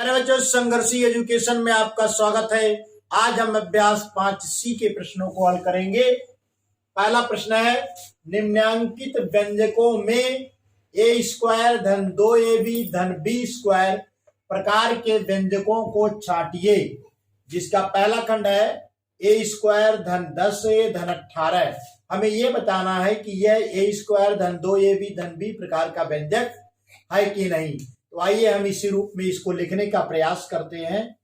अरे बच्चों, संघर्षी एजुकेशन में आपका स्वागत है। आज हम अभ्यास 5C के प्रश्नों को हल करेंगे। पहला प्रश्न है, निम्नलिखित व्यंजकों में a स्क्वायर धन 2ab धन b स्क्वायर प्रकार के व्यंजकों को छांटिए। जिसका पहला खंड है a स्क्वायर धन 10a धन 18। हमें यह बताना है कि यह a स्क्वायर धन 2ab धन b प्रकार का व्यंजक है कि नहीं। तो आइए हम इसी रूप में इसको लिखने का प्रयास करते हैं।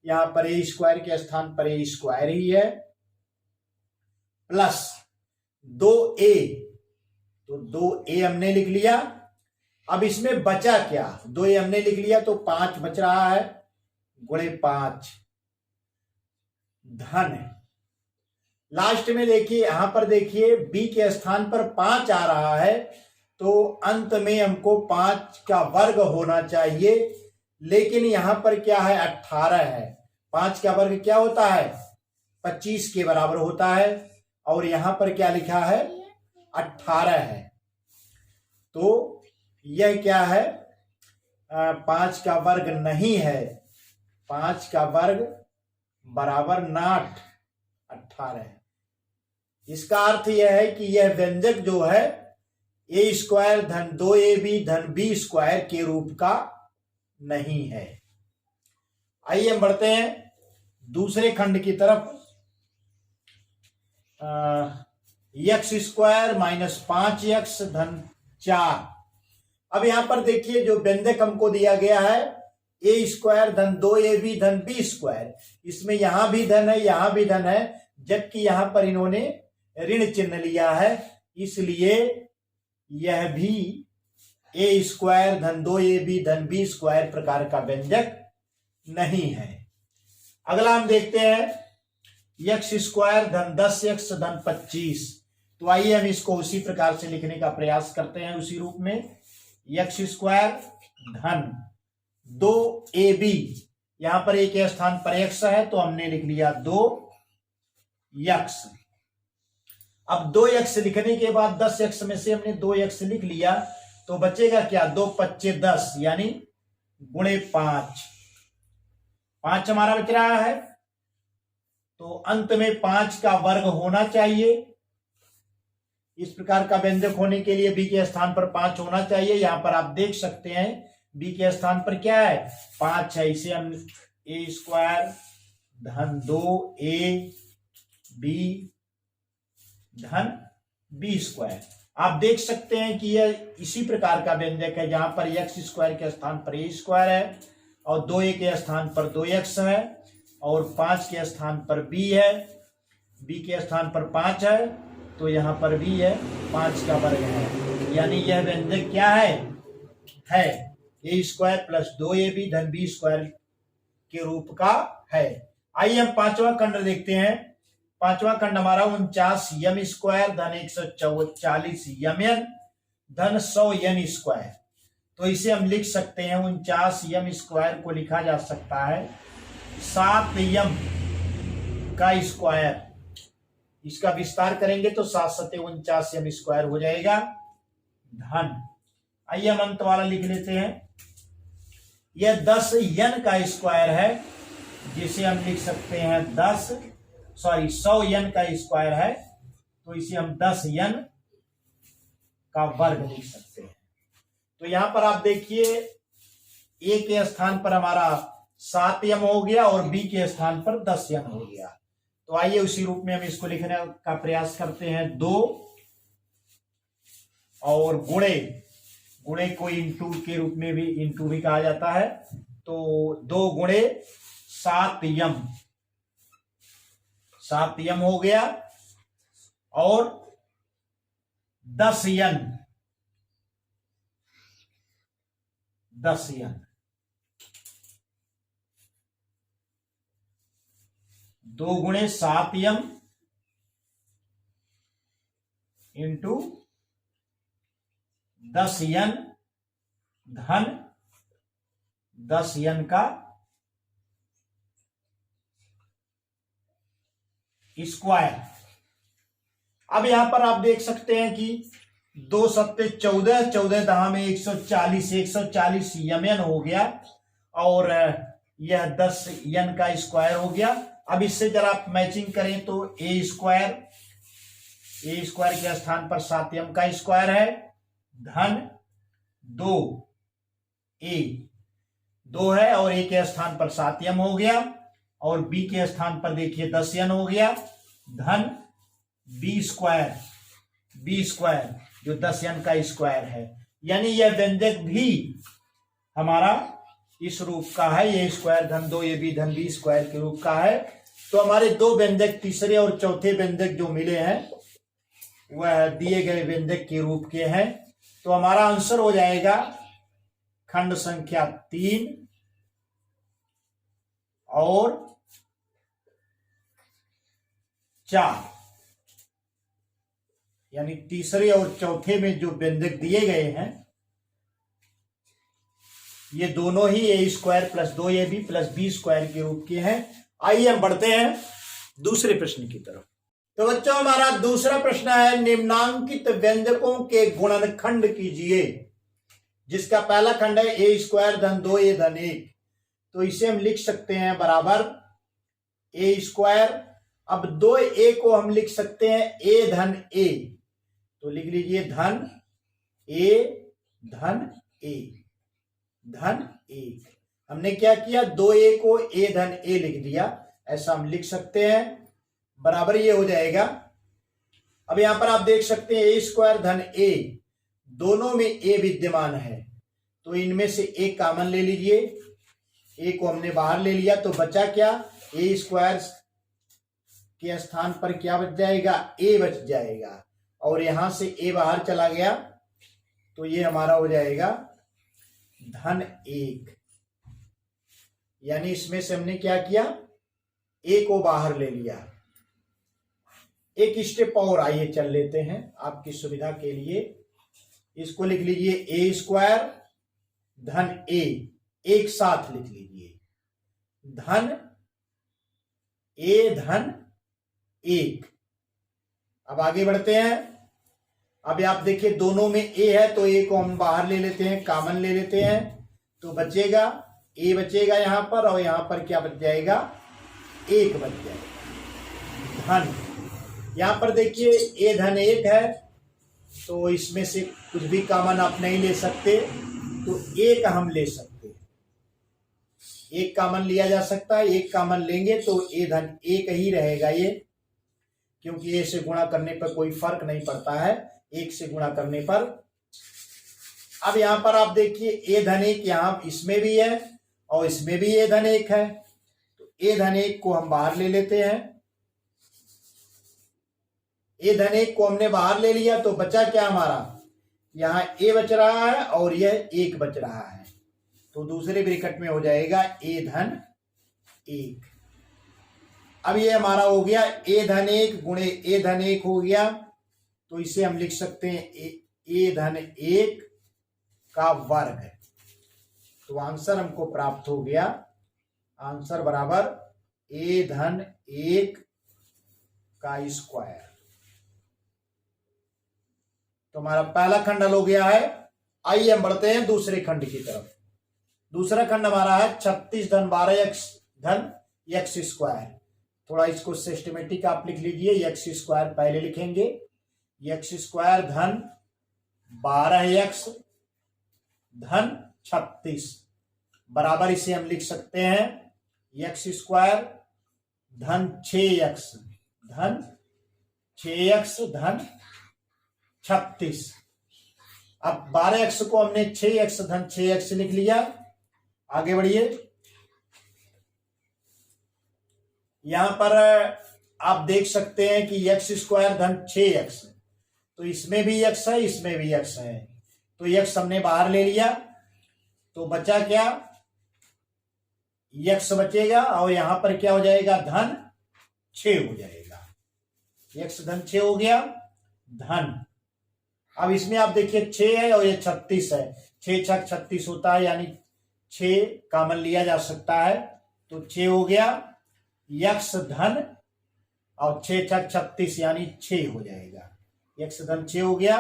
यहां पर ए स्क्वायर के स्थान पर ए स्क्वायर ही है प्लस 2a, तो 2a हमने लिख लिया। अब इसमें बचा क्या, 2a हमने लिख लिया तो 5 बच रहा है, गुणे 5 धन लास्ट में देखिए, यहां पर देखिए b के स्थान पर 5 आ रहा है, तो अंत में हमको 5 का वर्ग होना चाहिए। लेकिन यहां पर क्या है, 18 है। 5 का वर्ग क्या होता है, 25 के बराबर होता है। और यहां पर क्या लिखा है, 18 है। तो यह क्या है, 5 का वर्ग नहीं है। 5 का वर्ग बराबर नॉट 18 है। इसका अर्थ यह है कि यह व्यंजक जो है a स्क्वायर धन 2ab धन b स्क्वायर के रूप का नहीं है। आइए हम बढ़ते हैं दूसरे खंड की तरफ। x स्क्वायर माइनस 5x धन 4। अब यहां पर देखिए जो व्यंजक हमको दिया गया है a स्क्वायर धन 2ab धन b स्क्वायर, इसमें यहां भी धन है यहां भी धन है, जबकि यहां पर इन्होंने ऋण चिन्ह लिया है, इसलिए यह भी a स्क्वायर धन 2ab धन b स्क्वायर प्रकार का व्यंजक नहीं है। अगला हम देखते हैं x स्क्वायर धन 10x धन 25। तो आइए हम इसको उसी प्रकार से लिखने का प्रयास करते हैं, उसी रूप में। x स्क्वायर धन 2ab, यहां पर a के स्थान पर x है तो हमने लिख लिया 2x। अब 2x लिखने के बाद 10x में से हमने 2x लिख लिया, तो बचेगा क्या, 2 5 10 यानी गुणे 5। 5 हमारा बच रहा है, तो अंत में 5 का वर्ग होना चाहिए। इस प्रकार का व्यंजक होने के लिए b के स्थान पर 5 होना चाहिए। यहां पर आप देख सकते हैं b के स्थान पर क्या है, 5 है। इसे हम a स्क्वायर धन 2ab धन b स्क्वायर, आप देख सकते हैं कि यह इसी प्रकार का व्यंजक है, जहां पर x स्क्वायर के स्थान पर a स्क्वायर है और 2a के स्थान पर 2x है और 5 के स्थान पर b है। b के स्थान पर 5 है तो यहां पर b है, 5 का वर्ग है, यानी यह व्यंजक क्या है a स्क्वायर प्लस 2ab धन b स्क्वायर के रूप का है। आइए हम पांचवा खंड देखते हैं। पांचवा खंड हमारा 49 यम स्क्वायर धन 144 यमन धन 100 यन स्क्वायर। तो इसे हम लिख सकते हैं 49 यम स्क्वायर को लिखा जा सकता है 7 यम का स्क्वायर। इसका विस्तार करेंगे तो 7 7 49 यम स्क्वायर हो जाएगा धन। आइए हम अंत वाला लिख लेते हैं। यह 10 यन का स्क्वायर है, जिसे हम लिख सकते हैं 100 यन का स्क्वायर है, तो इसे हम 10 यन का वर्ग लिख सकते हैं। तो यहां पर आप देखिए a के स्थान पर हमारा 7 यम हो गया और b के स्थान पर 10 यम हो गया। तो आइए उसी रूप में हम इसको लिखने का प्रयास करते हैं। 2 और गुणे को इंटू के रूप में भी इंटू भी कहा जाता है, तो 2 गुणे 7 यम हो गया और 10 यन 2 गुणे 7 यम इंटू 10 यन धन 10 यन का स्क्वायर। अब यहां पर आप देख सकते हैं कि 2 7 14, 14 दहा में 140 यमन हो गया और यह 10 n का स्क्वायर हो गया। अब इससे जरा आप मैचिंग करें तो ए स्क्वायर के स्थान पर 7m का स्क्वायर है, धन 2 है और ए के स्थान पर 7m हो गया, और बी के स्थान पर देखिए 10n हो गया, धन बी स्क्वायर जो 10n का स्क्वायर है। यानी यह व्यंजक भी हमारा इस रूप का है, ये स्क्वायर धन 2 ये बी धन बी स्क्वायर के रूप का है। तो हमारे दो व्यंजक तीसरे और चौथे व्यंजक जो मिले हैं वह दिए गए व्यंजक के रूप के हैं। तो हमारा आंसर हो जाएगा खंड संख्या 3 और 4, यानी तीसरे और चौथे में जो व्यंजक दिए गए हैं ये दोनों ही a square plus 2ab plus b square के रूप के हैं। आइए हम बढ़ते हैं दूसरे प्रश्न की तरफ। तो बच्चों हमारा दूसरा प्रश्न है, निम्नांकित व्यंजकों के गुणनखंड कीजिए, जिसका पहला खंड है ए स्क्वायर धन 2a धन 1। तो इसे हम लिख सकते हैं बराबर ए स्क्वायर, अब 2a को हम लिख सकते हैं a धन a, तो लिख लीजिए धन a धन a धन 1। हमने क्या किया, 2a को a धन a लिख दिया, ऐसा हम लिख सकते हैं, बराबर ये हो जाएगा। अब यहां पर आप देख सकते हैं ए स्क्वायर धन a, दोनों में a विद्यमान है, तो इनमें से एक कॉमन ले लीजिए, a को हमने बाहर ले लिया, तो बचा क्या, ए स्क्वायर के स्थान पर क्या बच जाएगा, a बच जाएगा, और यहां से a बाहर चला गया तो ये हमारा हो जाएगा धन 1। यानी इसमें से हमने क्या किया, a को बाहर ले लिया। एक स्टेप और आइए चल लेते हैं आपकी सुविधा के लिए, इसको लिख लीजिए ए स्क्वायर धन a, एक साथ लिख लीजिए, धन a धन 1। अब आगे बढ़ते हैं। अब आप देखिए दोनों में a है तो a को हम बाहर ले लेते हैं, कॉमन ले लेते हैं, तो बचेगा a बचेगा यहां पर, और यहां पर क्या बच जाएगा, 1 बच जाएगा, धन। यहां पर देखिए a धन 1 है, तो इसमें से कुछ भी कॉमन आप नहीं ले सकते, तो 1 हम ले सकते हैं, 1 कॉमन लिया जा सकता है, 1 कॉमन लेंगे तो a धन 1 ही रहेगा ये, क्योंकि a से गुणा करने पर कोई फर्क नहीं पड़ता है, 1 से गुणा करने पर। अब यहां पर आप देखिए a धन 1 यहां इसमें भी है और इसमें भी a धन 1 है, तो a धन 1 को हम बाहर ले लेते हैं, a धन 1 को हमने बाहर ले लिया, तो बचा क्या हमारा, यहां a बच रहा है और यह 1 बच रहा है, तो दूसरे ब्रैकेट में हो जाएगा a धन 1। अब ये हमारा हो गया a धन 1 गुणे a धन 1 हो गया, तो इसे हम लिख सकते हैं a धन 1 का वर्ग, तो आंसर हमको प्राप्त हो गया, आंसर बराबर a धन 1 का स्क्वायर। तो हमारा पहला खंड हल हो गया है। आइए हम बढ़ते हैं दूसरे खंड की तरफ। दूसरा खंड हमारा है 36 धन 12x धन x स्क्वायर। थोड़ा इसको सिस्टमेटिक आप लिख लीजिए, x स्क्वायर पहले लिखेंगे, x स्क्वायर धन 12x धन 36 बराबर इसे हम लिख सकते हैं x स्क्वायर धन 6x धन 6x धन 36। अब 12x को हमने 6x धन 6x लिख लिया। आगे बढ़िए, यहां पर आप देख सकते हैं कि x स्क्वायर धन 6x, तो इसमें भी x है इसमें भी x है, तो x हमने बाहर ले लिया, तो बचा क्या, x बचेगा और यहां पर क्या हो जाएगा, धन 6 हो जाएगा, x धन 6 हो गया, धन। अब इसमें आप देखिए 6 है और ये 36 है, 6 छक 36 होता है, यानी 6 कॉमन लिया जा सकता है, तो 6 हो गया, x धन और 6 छक 36 यानी 6 हो जाएगा, x धन 6 हो गया,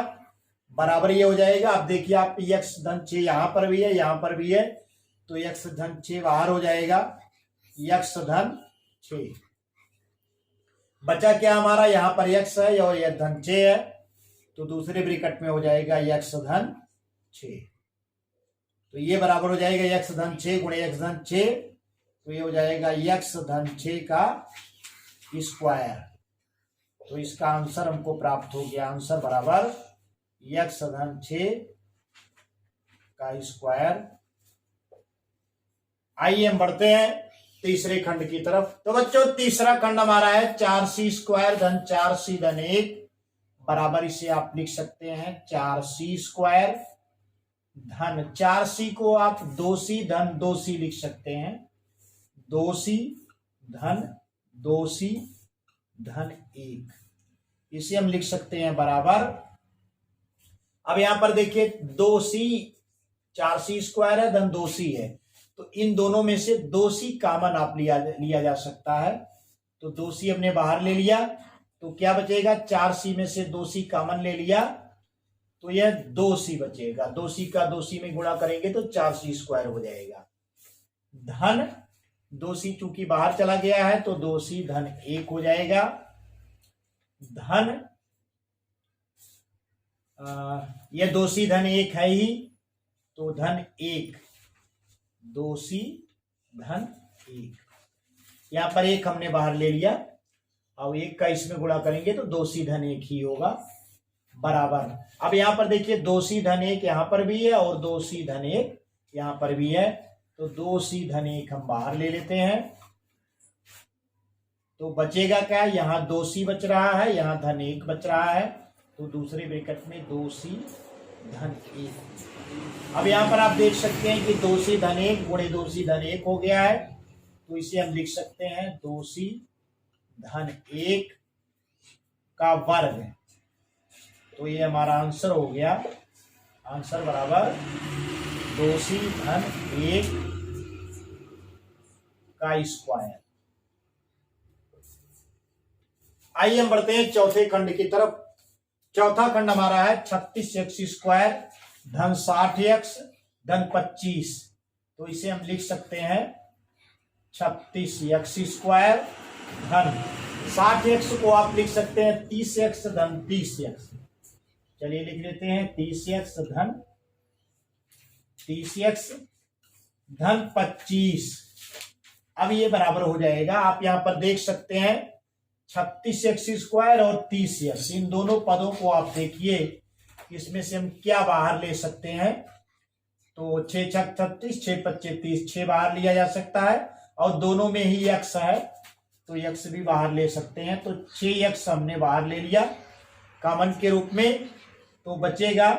बराबर ये हो जाएगा। अब देखिए आप x धन 6 यहां पर भी है यहां पर भी है, तो x धन 6 बाहर हो जाएगा, x धन 6। बचा क्या हमारा, यहां पर x है और यह धन 6 है, तो दूसरे ब्रैकेट में हो जाएगा x धन 6। तो ये बराबर हो जाएगा x धन 6 गुणे x धन 6, तो ये हो जाएगा x धन 6 का स्क्वायर। तो इसका आंसर हमको प्राप्त हो गया, आंसर बराबर x धन 6 का स्क्वायर। आइए हम बढ़ते हैं तीसरे खंड की तरफ। तो बच्चों तीसरा खंड हमारा है 4c स्क्वायर धन 4c धन 1 बराबर, इसे आप लिख सकते हैं 4c स्क्वायर धन 4c को आप 2c धन 2c लिख सकते हैं, 2c धन 2c धन 1, इसे हम लिख सकते हैं बराबर। अब यहां पर देखिए 2c 4c स्क्वायर है धन 2c है, तो इन दोनों में से 2c कॉमन आप लिया जा सकता है। तो 2c हमने बाहर ले लिया, तो क्या बचेगा, 4c में से 2c कॉमन ले लिया, तो यह 2c बचेगा। 2c का 2c में गुणा करेंगे तो 4c स्क्वायर हो जाएगा। धन 2c चूंकि बाहर चला गया है तो 2c धन 1 हो जाएगा। धन यह 2c धन 1 है ही, तो धन 1, 2c धन 1, यहां पर 1 हमने बाहर ले लिया, अब 1 का इसमें गुणा करेंगे तो 2c धन 1 ही होगा बराबर। अब यहां पर देखिए 2c धन 1 यहां पर भी है और 2c धन 1 यहां पर भी है, तो 2c धन 1 हम बाहर ले लेते हैं, तो बचेगा क्या, यहां 2c बच रहा है, यहां धन 1 बच रहा है, तो दूसरे ब्रैकेट में 2c धन 1। अब यहां पर आप देख सकते हैं कि 2c धन 1 गुणे 2c धन 1 हो गया है, तो इसे हम लिख सकते हैं 2c धन 1 का वर्ग। तो ये हमारा आंसर हो गया, आंसर बराबर 2c धन 1 का स्क्वायर। आइए हम बढ़ते हैं चौथे खंड की तरफ। चौथा खंड हमारा है 36x स्क्वायर धन 60x धन 25, तो इसे हम लिख सकते हैं 36x स्क्वायर धन 60x को आप लिख सकते हैं 30x धन 30x। चलिए लिख लेते हैं 30x धन 30x धन 25। अब ये बराबर हो जाएगा, आप यहां पर देख सकते हैं 36x स्क्वायर और 30x, इन दोनों पदों को आप देखिए, इसमें से हम क्या बाहर ले सकते हैं, तो 6 छक 36, 6 पच्चे 30, 6 बाहर लिया जा सकता है, और दोनों में ही x है तो x भी बाहर ले सकते हैं, तो 6x हमने बाहर ले लिया कॉमन के रूप में, तो बचेगा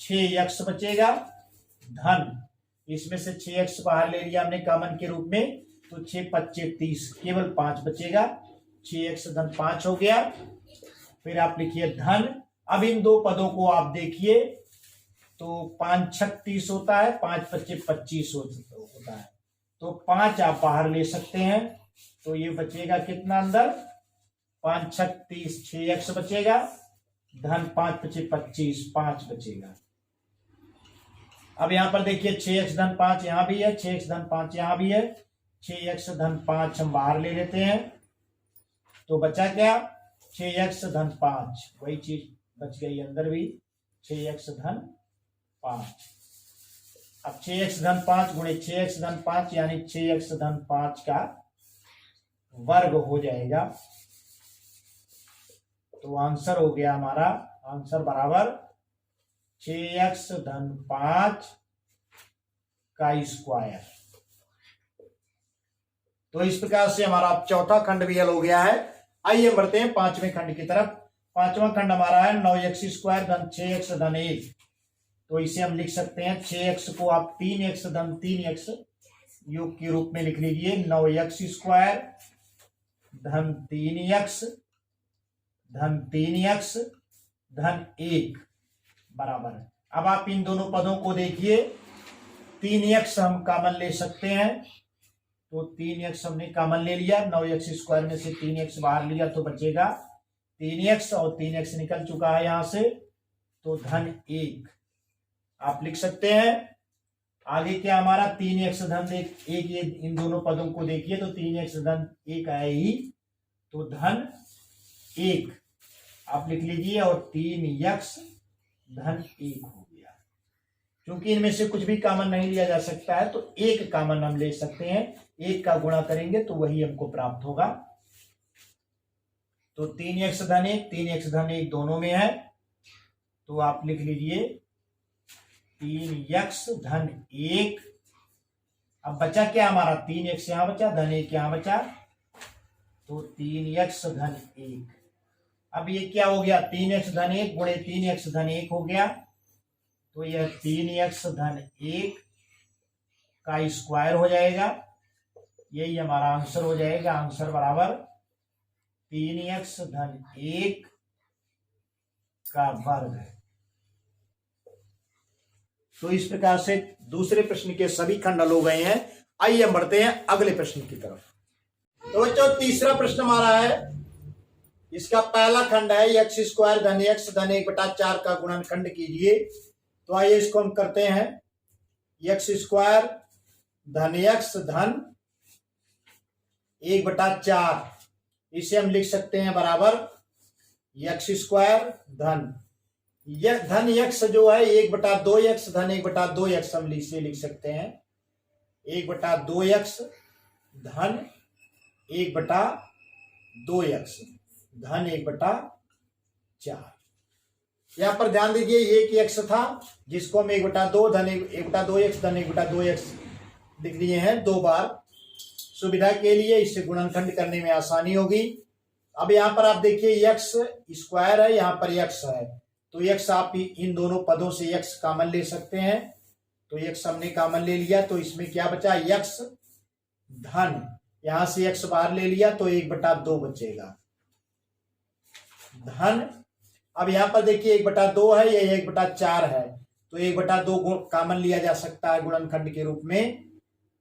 6x बचेगा धन, इसमें से 6x बाहर ले लिया हमने कॉमन के रूप में, तो 6 पच्चे 30, केवल 5 बचेगा, 6x धन 5 हो गया। फिर आप लिखिए धन, अब इन दो पदों को आप देखिए, तो 5 छक 30 होता है, 5 पच्चे 25 होता है, तो 5 आप बाहर ले सकते हैं, तो ये बचेगा कितना अंदर, 5 छक 30, 6x बचेगा धन 5 पच्चे 25, 5 बचेगा। अब यहां पर देखिए 6x धन 5 यहां भी है, 6x धन 5 यहां भी है, 6x धन 5 हम बाहर ले लेते हैं, तो बचा क्या, 6x धन 5, वही चीज बच गई अंदर भी, 6x धन 5। अब 6x धन 5 गुणे 6x धन 5 यानी 6x धन 5 का वर्ग हो जाएगा, तो आंसर हो गया हमारा, आंसर बराबर 6x धन 5 का स्क्वायर। तो इस प्रकार से हमारा चौथा खंड भी हल हो गया है। आइए बढ़ते हैं पांचवें खंड की तरफ। पांचवा खंड हमारा है 9x स्क्वायर धन 6x धन 1, तो इसे हम लिख सकते हैं 6x को आप 3x धन 3x योग के रूप में लिख लीजिए, 9x स्क्वायर धन 3x धन 3x धन 1 बराबर। अब आप इन दोनों पदों को देखिए, 3x हम कॉमन ले सकते हैं, तो 3x हमने कॉमन ले लिया, 9x स्क्वायर में से 3x बाहर लिया तो बचेगा 3x, और 3x निकल चुका है यहां से, तो धन 1 आप लिख सकते हैं। आगे क्या हमारा 3x धन एक, ये इन दोनों पदों को देखिए तो 3x धन 1 आए ही, तो धन 1 आप लिख लीजिए और 3x धन 1 हो गया। क्योंकि इनमें से कुछ भी कॉमन नहीं लिया जा सकता है तो एक कॉमन हम ले सकते हैं, एक का गुणा करेंगे तो वही हमको प्राप्त होगा। तो 3x धन 1, 3x धन 1 दोनों में है, तो आप लिख लीजिए 3x धन 1। अब बचा क्या हमारा, 3x यहां बचा, धन 1 यहां बचा, तो 3x धन 1। अब ये क्या हो गया, 3x धन 1 गुणे 3x धन 1 हो गया, तो यह 3x धन 1 का स्क्वायर हो जाएगा, यही हमारा आंसर हो जाएगा। आंसर बराबर 3x धन 1 का वर्ग है। तो इस प्रकार से दूसरे प्रश्न के सभी खंड हल हो गए हैं। आइए हम बढ़ते हैं अगले प्रश्न की तरफ। तो बच्चों तीसरा प्रश्न हमारा है, इसका पहला खंड है x स्क्वायर धन x धन 1/4 का गुणनखंड कीजिए। तो आइए इसको हम करते हैं, x स्क्वायर धन x धन 1/4, इसे हम लिख सकते हैं बराबर x स्क्वायर धन x जो है 1/2x धन 1/2x हम इसे लिख सकते हैं 1/2x धन 1/2x धन 1/4। यहां पर ध्यान दीजिए ये कि x था जिसको हम 1/2 धन 1/2x धन 1/2x लिख लिए हैं दो बार, सुविधा के लिए इससे गुणनखंड करने में आसानी होगी। अब यहां पर आप देखिए x स्क्वायर है, यहां पर x है, तो x आप इन दोनों पदों से x कॉमन ले सकते हैं, तो x हमने कॉमन ले लिया, तो इसमें क्या बचा x धन, यहां से x बाहर ले लिया तो 1/2 बचेगा धन। अब यहां पर देखिए 1/2 है, ये 1/4 है, तो 1/2 कॉमन लिया जा सकता है गुणनखंड के रूप में,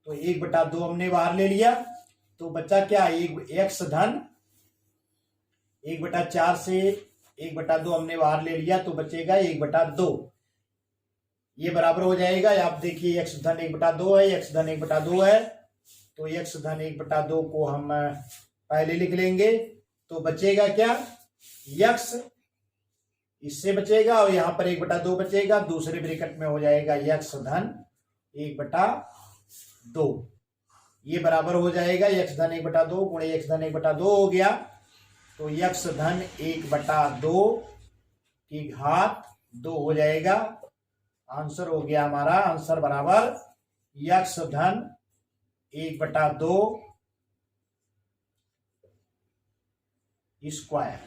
तो 1/2 हमने बाहर ले लिया, तो बचा क्या, x धन 1/4 से 1/2 हमने बाहर ले लिया, तो बचेगा 1/2, ये बराबर हो जाएगा। आप देखिए x धन 1/2 है, x धन 1/2 है, तो x धन 1/2 को हम पहले लिख लेंगे, तो बचेगा क्या, x इससे बचेगा और यहां पर 1/2 बचेगा, दूसरे ब्रैकेट में हो जाएगा x धन 1/2, ये बराबर हो जाएगा x धन 1/2 गुणे x धन 1/2 हो गया, तो x धन 1/2 की घात 2 हो जाएगा। आंसर हो गया हमारा, आंसर बराबर x धन 1/2 स्क्वायर।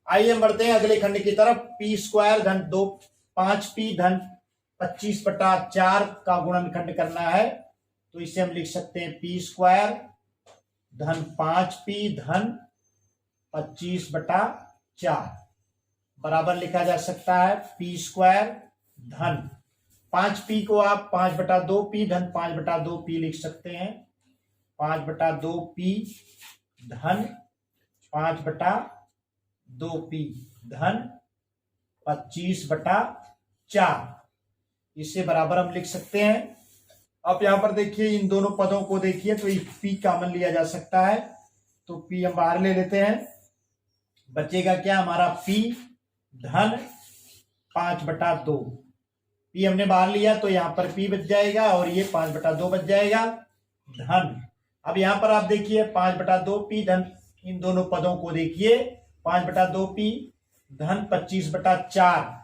आइए हम बढ़ते हैं अगले खंड की तरफ। p स्क्वायर धन 5p धन 25/4 का गुणनखंड करना है, तो इसे हम लिख सकते हैं p स्क्वायर धन 5p धन 25/4 बराबर लिखा जा सकता है p स्क्वायर धन 5p को आप 5/2p धन 5/2p लिख सकते हैं, 5/2p धन 5/2p धन 25/4, इससे बराबर हम लिख सकते हैं। अब यहां पर देखिए इन दोनों पदों को देखिए, तो p कॉमन लिया जा सकता है, तो p हम बाहर ले लेते हैं, बचेगा क्या हमारा p धन 5/2, p हमने बाहर लिया तो यहां पर p बच जाएगा और ये 5/2 बच जाएगा धन। अब यहां पर आप देखिए 5/2p धन, इन दोनों पदों को देखिए 5/2p धन 25/4,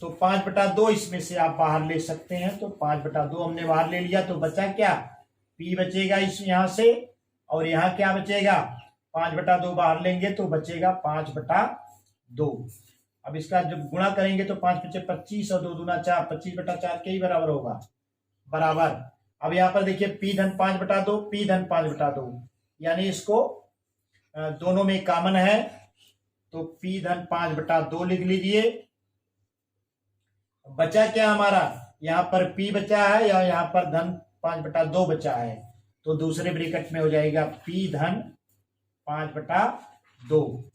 तो 5/2 इसमें से आप बाहर ले सकते हैं, तो 5/2 हमने बाहर ले लिया, तो बचा क्या, p बचेगा इस यहां से, और यहां क्या बचेगा, 5/2 बाहर लेंगे तो बचेगा 5/2। अब इसका जब गुणा करेंगे तो 5 × 25 और 2 दूना 4, 25/4 के ही बराबर होगा, बराबर। अब यहां पर देखिए p धन 5/2 p धन 5/2, यानी इसको दोनों में कॉमन है, तो p धन 5/2 लिख लीजिए। बचा क्या हमारा, यहां पर p बचा है या यहां पर धन 5/2 बचा है, तो दूसरे ब्रैकेट में हो जाएगा p धन 5/2।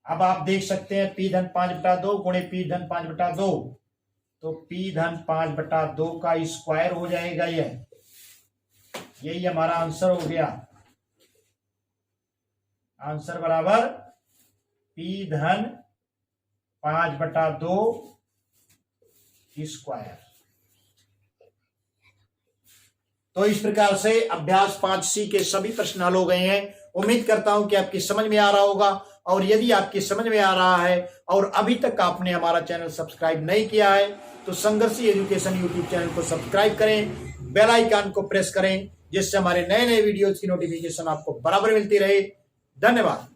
अब आप देख सकते हैं p धन 5/2 गुणे p धन 5/2, तो P धन 5/2 का स्क्वायर हो जाएगा। यही हमारा आंसर हो गया। आंसर बराबर P धन 5/2 स्क्वायर। तो इस प्रकार से अभ्यास 5C के सभी प्रश्न हल हो गए हैं। उम्मीद करता हूं कि आपकी समझ में आ रहा होगा, और यदि आपकी समझ में आ रहा है और अभी तक आपने हमारा चैनल सब्सक्राइब नहीं किया है तो संघर्षी एजुकेशन यूट्यूब चैनल को सब्सक्राइब करें, बेल आइकन को प्रेस करें, जिससे हमारे नए नए वीडियोज की नोटिफिकेशन आपको बराबर मिलती रहे। धन्यवाद।